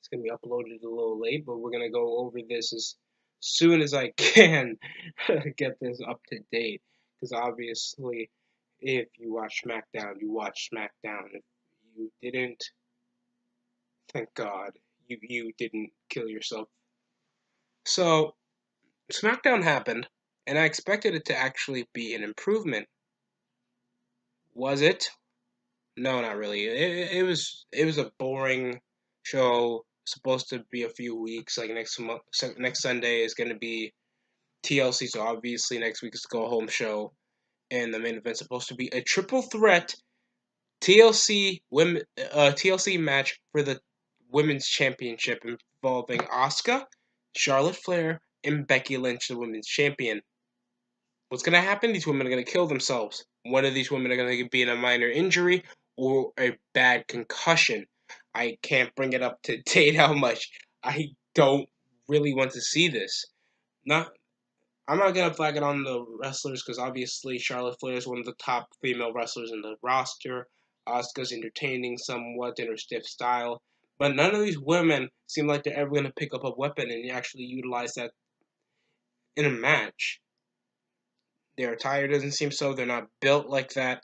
It's going to be uploaded a little late, but we're going to go over this as soon as I can get this up to date. Because obviously, if you watch SmackDown, you watch SmackDown. If you didn't, thank God, you didn't kill yourself. So, SmackDown happened, and I expected it to actually be an improvement. Was it? No, not really. It was a boring show. Supposed to be a few weeks. Like next Sunday is going to be TLC. So obviously next week is the go home show, and the main event's supposed to be a triple threat TLC match for the women's championship involving Asuka, Charlotte Flair, and Becky Lynch, the women's champion. What's going to happen? These women are going to kill themselves. One of these women are going to be in a minor injury or a bad concussion. I can't bring it up to date how much. I don't really want to see this. I'm not going to flag it on the wrestlers because obviously Charlotte Flair is one of the top female wrestlers in the roster. Asuka's entertaining somewhat in her stiff style. But none of these women seem like they're ever going to pick up a weapon and actually utilize that in a match. Their attire doesn't seem so. They're not built like that.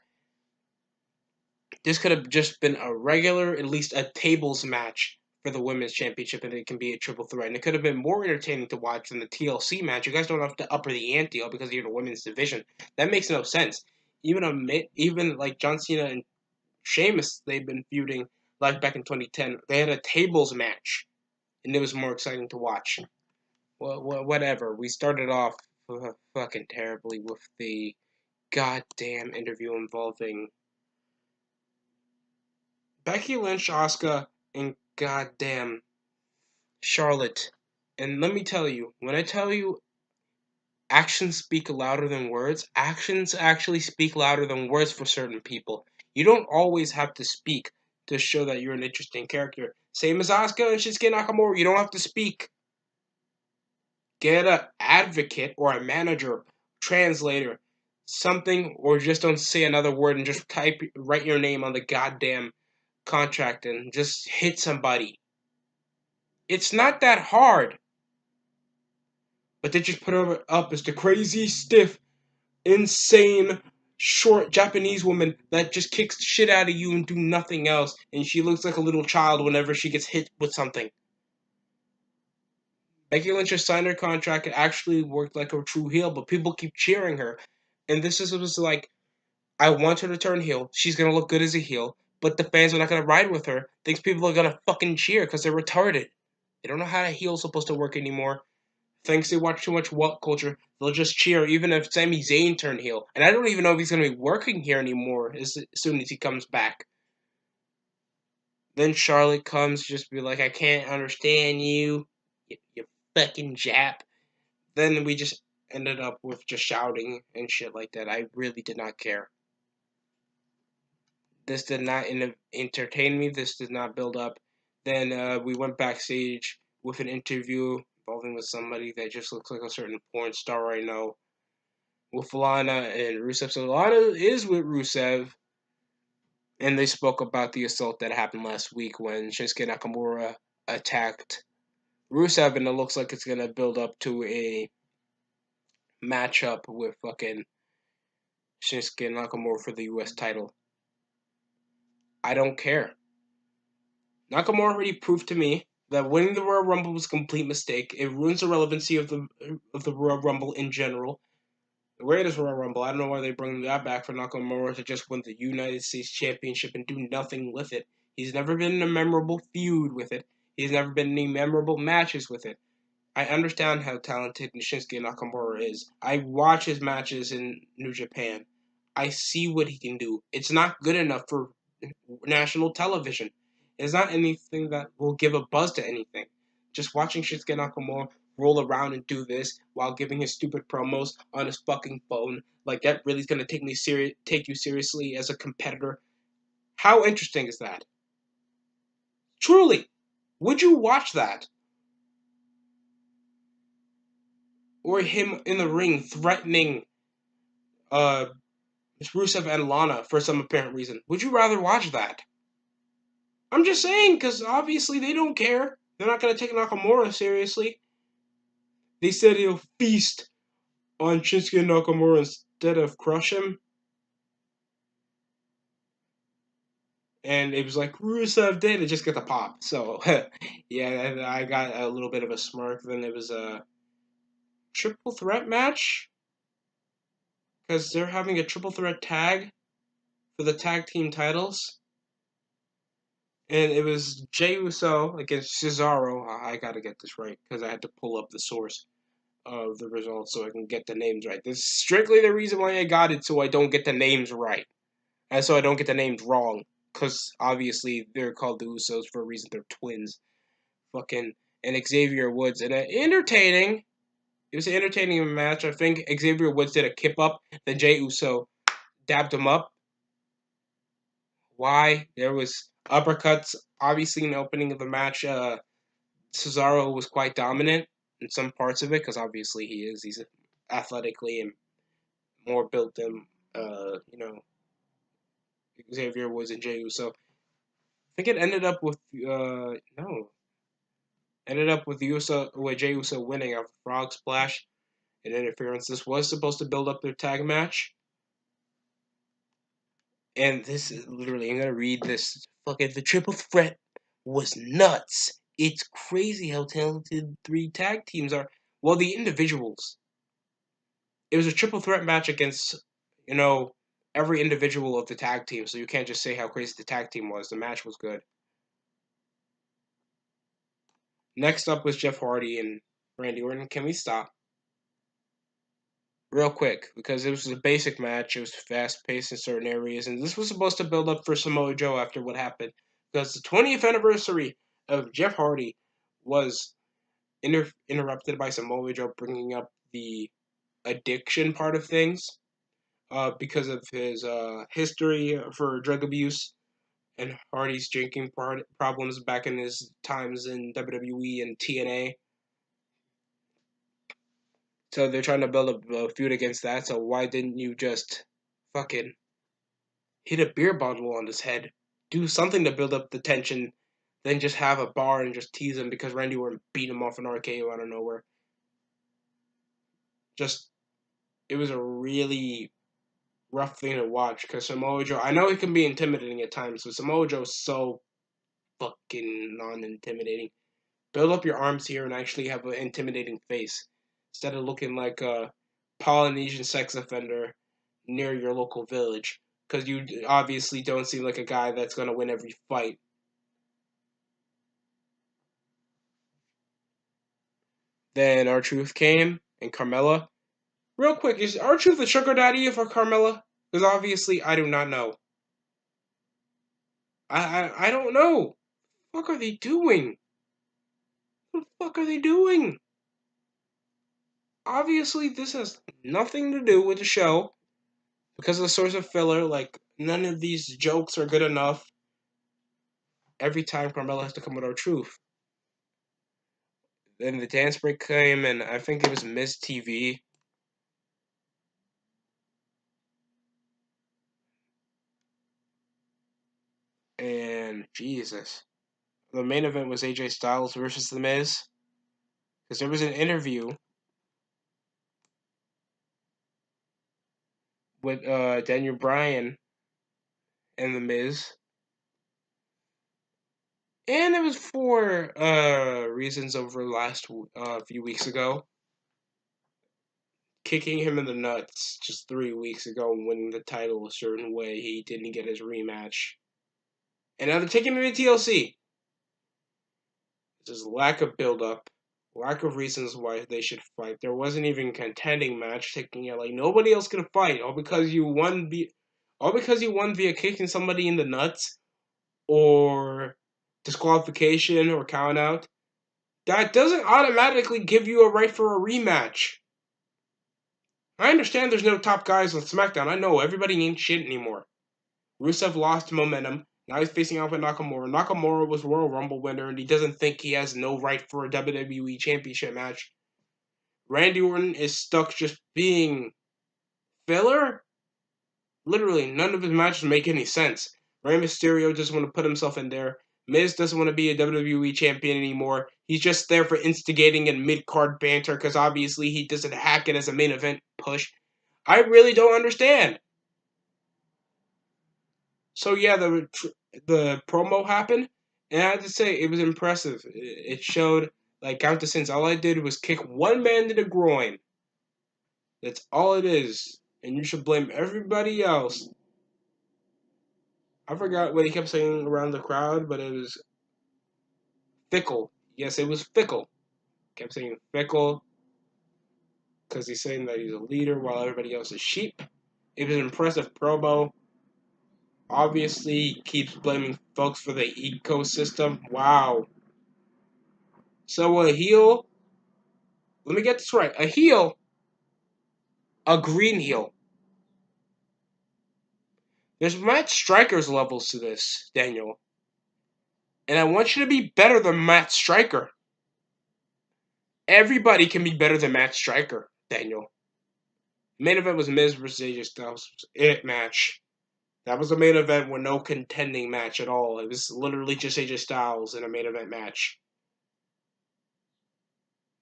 This could have just been a regular, at least a tables match for the women's championship, and it can be a triple threat. And it could have been more entertaining to watch than the TLC match. You guys don't have to upper the ante because you're the women's division. That makes no sense. Even like John Cena and Sheamus, they've been feuding like back in 2010. They had a tables match, and it was more exciting to watch. Well, whatever. We started off fucking terribly with the goddamn interview involving Becky Lynch, Asuka, and goddamn Charlotte. And let me tell you, when I tell you actions speak louder than words, actions actually speak louder than words for certain people. You don't always have to speak to show that you're an interesting character. Same as Asuka and Shinsuke Nakamura, you don't have to speak. Get an advocate or a manager, translator, something, or just don't say another word and just write your name on the goddamn contract and just hit somebody. It's not that hard. But they just put her up as the crazy, stiff, insane, short Japanese woman that just kicks the shit out of you and do nothing else. And she looks like a little child whenever she gets hit with something. Becky Lynch just signed her contract and actually worked like a true heel, but people keep cheering her. And this was like, I want her to turn heel. She's going to look good as a heel. But the fans are not going to ride with her. Thinks people are going to fucking cheer because they're retarded. They don't know how a heel's supposed to work anymore. Thanks they watch too much What Culture, they'll just cheer even if Sami Zayn turned heel. And I don't even know if he's going to be working here anymore as soon as he comes back. Then Charlotte comes, just be like, I can't understand you fucking Jap. Then we just ended up with just shouting and shit like that. I really did not care. This did not entertain me. This did not build up. Then we went backstage with an interview involving with somebody that just looks like a certain porn star I know. With Lana and Rusev. So Lana is with Rusev. And they spoke about the assault that happened last week when Shinsuke Nakamura attacked Rusev, and it looks like it's gonna build up to a matchup with fucking Shinsuke Nakamura for the US title. I don't care. Nakamura already proved to me that winning the Royal Rumble was a complete mistake. It ruins the relevancy of the Royal Rumble in general. The greatest Royal Rumble, I don't know why they bring that back for Nakamura to just win the United States Championship and do nothing with it. He's never been in a memorable feud with it. He's never been in any memorable matches with it. I understand how talented Shinsuke Nakamura is. I watch his matches in New Japan. I see what he can do. It's not good enough for national television. It's not anything that will give a buzz to anything. Just watching Shinsuke Nakamura roll around and do this while giving his stupid promos on his fucking phone, like that really is gonna take you seriously as a competitor. How interesting is that? Truly, would you watch that? Or him in the ring threatening Rusev and Lana for some apparent reason. Would you rather watch that? I'm just saying, because obviously they don't care. They're not going to take Nakamura seriously. They said he'll feast on Shinsuke Nakamura instead of crush him. And it was like Rusev did, it just get the pop. So, yeah, I got a little bit of a smirk. Then it was a triple threat match because they're having a triple threat tag for the tag team titles. And it was Jey Uso against Cesaro. I gotta get this right because I had to pull up the source of the results so I can get the names right. This is strictly the reason why I got it, so I don't get the names right. And so I don't get the names wrong. Because obviously they're called the Usos for a reason. They're twins. Fucking and Xavier Woods. And entertaining. It was an entertaining match. I think Xavier Woods did a kip up. Then Jey Uso dabbed him up. Why? There was uppercuts. Obviously in the opening of the match, Cesaro was quite dominant in some parts of it. Because obviously he is. He's athletically and more built than, Xavier Woods and Jey Uso. I think it ended up with with Jey Uso winning a frog splash and interference. This was supposed to build up their tag match, and this is literally, I'm gonna read this. Fucking the triple threat was nuts. It's crazy how talented 3 tag teams are. Well, the individuals. It was a triple threat match against, every individual of the tag team. So you can't just say how crazy the tag team was. The match was good. Next up was Jeff Hardy and Randy Orton. Can we stop? Real quick, because it was a basic match. It was fast-paced in certain areas, and this was supposed to build up for Samoa Joe after what happened. Because the 20th anniversary of Jeff Hardy was interrupted by Samoa Joe bringing up the addiction part of things because of his history for drug abuse and Hardy's drinking problems back in his times in WWE and TNA. So they're trying to build a feud against that. So why didn't you just fucking hit a beer bottle on his head? Do something to build up the tension, then just have a bar and just tease him because Randy Orton beat him off an RKO out of nowhere. It was a really rough thing to watch because Samoa Joe, I know he can be intimidating at times, but Samoa Joe's so fucking non-intimidating. Build up your arms here and actually have an intimidating face instead of looking like a Polynesian sex offender near your local village. Because you obviously don't seem like a guy that's going to win every fight. Then R-Truth came and Carmella. Real quick, is R-Truth the sugar daddy for Carmella? Because obviously I do not know. I don't know. What the fuck are they doing? What the fuck are they doing? Obviously, this has nothing to do with the show. Because of the source of filler, like, none of these jokes are good enough. Every time Carmella has to come with R-Truth. Then the dance break came, and I think it was Miz TV. And, Jesus. The main event was AJ Styles versus The Miz. Because there was an interview with Daniel Bryan and The Miz. And it was for reasons over the last few weeks ago. Kicking him in the nuts just 3 weeks ago and winning the title a certain way. He didn't get his rematch. And now they're taking him to TLC. Just lack of build-up. Lack of reasons why they should fight. There wasn't even a contending match taking it. Like, nobody else could fight. All because you won via kicking somebody in the nuts. Or disqualification or count out. That doesn't automatically give you a right for a rematch. I understand there's no top guys on SmackDown. I know everybody ain't shit anymore. Rusev lost momentum. Now he's facing off with Nakamura. Nakamura was Royal Rumble winner, and he doesn't think he has no right for a WWE Championship match. Randy Orton is stuck just being filler. Literally, none of his matches make any sense. Rey Mysterio just want to put himself in there. Miz doesn't want to be a WWE champion anymore. He's just there for instigating and mid-card banter because obviously he doesn't hack it as a main event push. I really don't understand. So yeah, the promo happened, and I have to say it was impressive. It showed like count the sins. All I did was kick one man in the groin. That's all it is, and you should blame everybody else. I forgot what he kept saying around the crowd, but it was fickle. Yes, it was fickle. Kept saying fickle because he's saying that he's a leader while everybody else is sheep. It was an impressive promo. Obviously, he keeps blaming folks for the ecosystem. Wow. So a heel, let me get this right. A heel, a green heel. There's Matt Striker's levels to this, Daniel. And I want you to be better than Matt Striker. Everybody can be better than Matt Striker, Daniel. Main event was Miz versus AJ Styles. It match. That was a main event with no contending match at all. It was literally just AJ Styles in a main event match.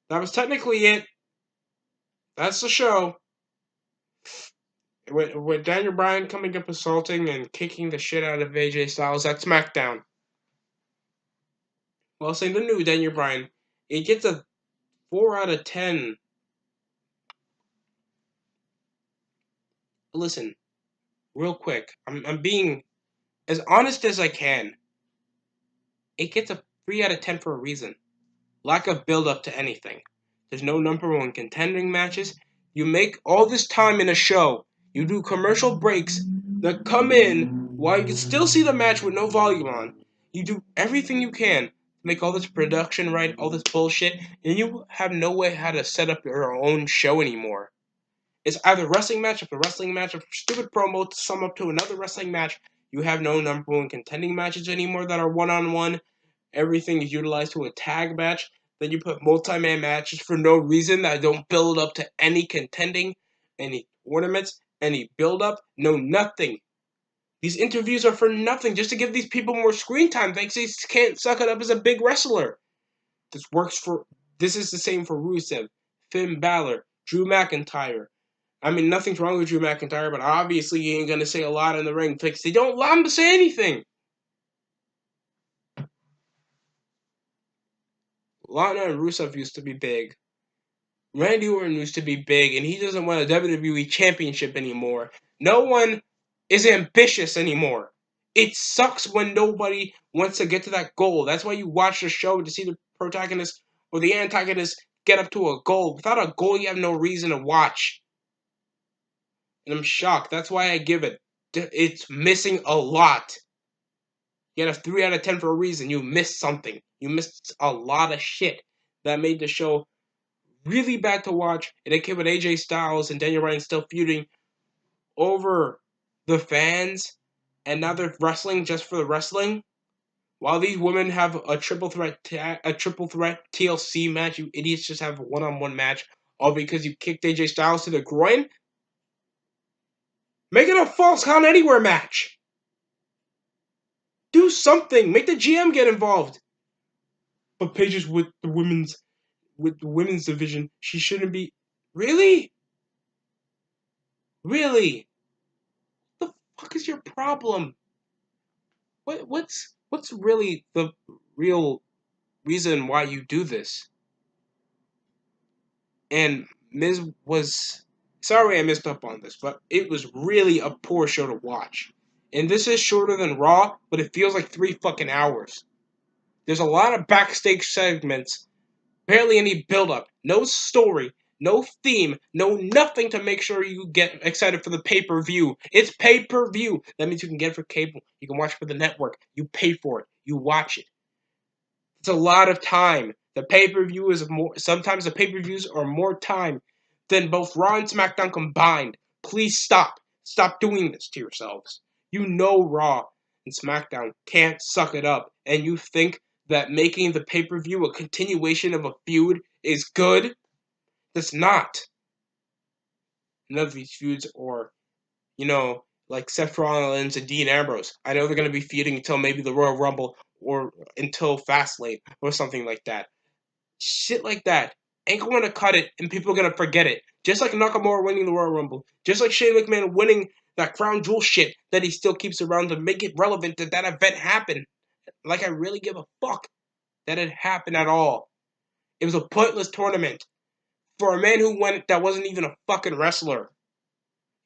That was technically it. That's the show. With Daniel Bryan coming up assaulting and kicking the shit out of AJ Styles at SmackDown. Well, saying the new Daniel Bryan, it gets a 4 out of 10. Listen, real quick, I'm being as honest as I can. It gets a 3 out of 10 for a reason. Lack of build up to anything. There's no number one contending matches. You make all this time in a show. You do commercial breaks that come in while you can still see the match with no volume on. You do everything you can to make all this production right, all this bullshit, and you have no way how to set up your own show anymore. It's either wrestling match after wrestling match after stupid promo to sum up to another wrestling match. You have no number one contending matches anymore that are one-on-one. Everything is utilized to a tag match. Then you put multi-man matches for no reason that don't build up to any contending, any tournaments, any build-up, no nothing. These interviews are for nothing, just to give these people more screen time. Thanks, they can't suck it up as a big wrestler. This is the same for Rusev, Finn Balor, Drew McIntyre. I mean, nothing's wrong with Drew McIntyre, but obviously he ain't gonna say a lot in the ring because they don't allow him to say anything. Lana and Rusev used to be big. Randy Orton used to be big, and he doesn't want a WWE championship anymore. No one is ambitious anymore. It sucks when nobody wants to get to that goal. That's why you watch the show to see the protagonist or the antagonist get up to a goal. Without a goal, you have no reason to watch. And I'm shocked. That's why I give it. It's missing a lot. You get a 3 out of 10 for a reason. You missed something. You missed a lot of shit that made the show really bad to watch. And it came with AJ Styles and Daniel Bryan still feuding over the fans. And now they're wrestling just for the wrestling. While these women have a triple threat TLC match, you idiots just have a one-on-one match, all because you kicked AJ Styles to the groin. Make it a Falls Count Anywhere match. Do something. Make the GM get involved. But Paige is with the women's division. She shouldn't be. Really? Really? What the fuck is your problem? What's really the real reason why you do this? And Miz was sorry I messed up on this, but it was really a poor show to watch. And this is shorter than Raw, but it feels like 3 fucking hours. There's a lot of backstage segments, barely any build-up, no story, no theme, no nothing to make sure you get excited for the pay-per-view. It's pay-per-view. That means you can get it for cable. You can watch it for the network. You pay for it. You watch it. It's a lot of time. The pay-per-view is more. Sometimes the pay-per-views are more time than both Raw and SmackDown combined. Please stop. Stop doing this to yourselves. You know Raw and SmackDown can't suck it up, and you think that making the pay-per-view a continuation of a feud is good? That's not. None of these feuds are, like Seth Rollins and Dean Ambrose. I know they're going to be feuding until maybe the Royal Rumble. or until Fastlane or something like that. Shit like that ain't going to cut it, and people are going to forget it. Just like Nakamura winning the Royal Rumble. Just like Shane McMahon winning that crown jewel shit that he still keeps around to make it relevant that that event happened. Like, I really give a fuck that it happened at all. It was a pointless tournament. For a man who won it that wasn't even a fucking wrestler.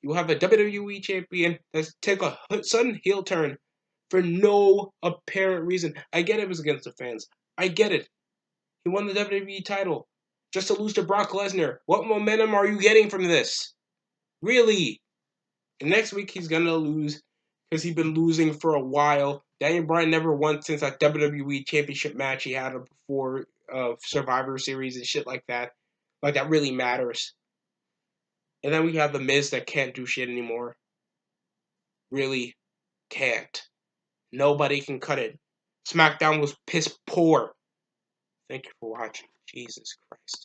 You have a WWE champion that's take a sudden heel turn for no apparent reason. I get it was against the fans. I get it. He won the WWE title just to lose to Brock Lesnar. What momentum are you getting from this? Really? And next week he's gonna lose because he's been losing for a while. Daniel Bryan never won since that WWE Championship match he had before Survivor Series and shit like that. Like, that really matters. And then we have The Miz that can't do shit anymore. Really can't. Nobody can cut it. SmackDown was piss poor. Thank you for watching. Jesus Christ.